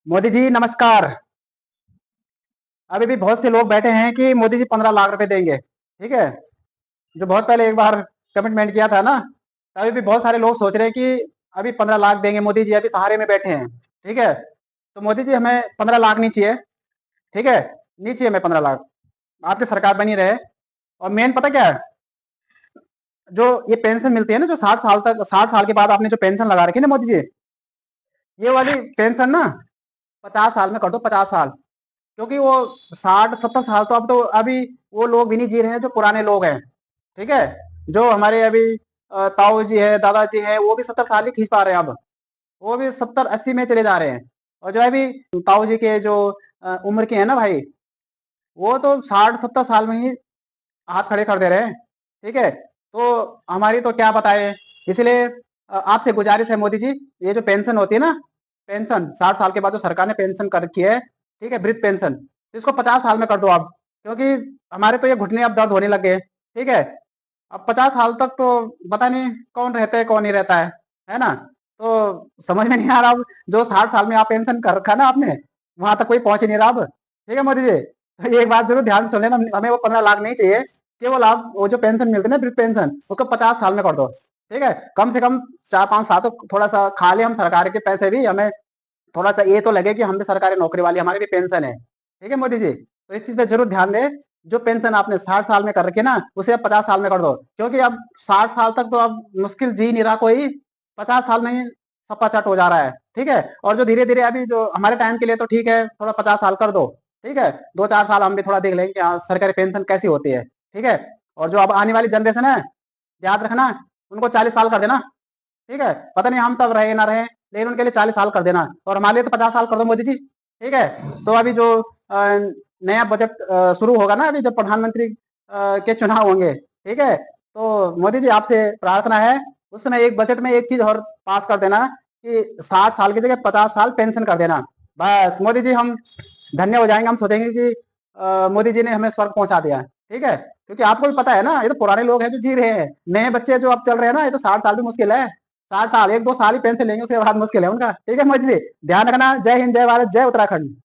मोदी जी नमस्कार। अभी भी बहुत से लोग बैठे हैं कि मोदी जी 15 लाख रुपए देंगे। ठीक है। जो बहुत पहले एक बार कमिटमेंट किया था ना, अभी भी बहुत सारे लोग सोच रहे हैं कि अभी 15 लाख देंगे मोदी जी, अभी सहारे में बैठे हैं। ठीक है। तो मोदी जी हमें 15 लाख नहीं चाहिए। ठीक है। नहीं चाहिए हमें 15 लाख। आपकी सरकार बनी रहे। और मेन पता क्या है, जो ये पेंशन मिलती है ना, जो 60 साल तक, 60 साल के बाद आपने जो पेंशन लगा रखी है ना मोदी जी, ये वाली पेंशन ना 50 साल में कर दो, 50 साल। क्योंकि वो 60-70 साल तो अब तो अभी वो लोग भी नहीं जी रहे हैं जो पुराने लोग हैं। ठीक है। जो हमारे अभी ताऊ जी है, दादाजी है, वो भी 70 साल ही खींच पा रहे हैं अब। वो भी 70-80 में चले जा रहे हैं। और जो है अभी ताऊ जी के जो उम्र के हैं ना भाई, वो तो 60-70 साल में ही हाथ खड़े कर दे रहे हैं। ठीक है। तो हमारी तो क्या बताए। इसलिए आपसे गुजारिश है मोदी जी, ये जो पेंशन होती है ना, पेंशन 60 साल के बाद जो सरकार ने पेंशन कर रखी है, ठीक है, वृद्ध पेंशन, तो इसको 50 साल में कर दो आप। क्योंकि हमारे तो ये घुटने अब दर्द होने लग गए। ठीक है। अब 50 साल तक तो पता नहीं कौन रहता है कौन नहीं रहता है ना। तो समझ में नहीं आ रहा अब, जो 60 साल में आप पेंशन कर रखा है ना आपने, वहां तक कोई पहुंच ही नहीं रहा अब। ठीक है मोदी जी, तो ये एक बात जरूर ध्यान से सुन लेना, हमें वो 15 लाख नहीं चाहिए। केवल आप वो जो पेंशन मिलती है ना, वृद्ध पेंशन, उसको 50 साल में कर दो। ठीक है। कम से कम 4-5 साल तो थोड़ा सा खा ले हम सरकार के पैसे भी, हमें थोड़ा सा ये तो लगे कि हम भी सरकारी नौकरी वाली, हमारी भी पेंशन है। ठीक है मोदी जी, तो इस चीज पे जरूर ध्यान दें। जो पेंशन आपने 60 साल में कर रखी है ना, उसे अब 50 साल में कर दो। क्योंकि अब 60 साल तक तो अब मुश्किल जी नहीं रहा कोई, 50 साल में ही सपा चट हो जा रहा है। ठीक है। और जो धीरे धीरे अभी जो हमारे टाइम के लिए तो ठीक है, थोड़ा 50 साल कर दो। ठीक है। 2-4 साल हम भी थोड़ा देख लेंगे कि हाँ सरकारी पेंशन कैसी होती है। ठीक है। और जो अब आने वाली जनरेशन है, याद रखना, उनको 40 साल कर देना। ठीक है। पता नहीं हम तब रहे ना रहे, लेकिन उनके लिए 40 साल कर देना, और हमारे लिए तो 50 साल कर दो मोदी जी। ठीक है। तो अभी जो नया बजट शुरू होगा ना, अभी जब प्रधानमंत्री के चुनाव होंगे, ठीक है, तो मोदी जी आपसे प्रार्थना है, उस समय एक बजट में एक चीज और पास कर देना कि 60 साल की जगह 50 साल पेंशन कर देना। बस मोदी जी हम धन्य हो जाएंगे, हम सोचेंगे कि मोदी जी ने हमें स्वर्ग पहुंचा दिया। ठीक है। क्योंकि आपको भी पता है ना, ये तो पुराने लोग हैं जो जी रहे हैं, नए बच्चे जो अब चल रहे हैं ना, ये तो 60 साल भी मुश्किल है। 60 साल, 1-2 साल ही पेंशन लेंगे, उसके बाद मुश्किल है उनका। ठीक है मोदी जी, ध्यान रखना। जय हिंद, जय भारत, जय उत्तराखंड।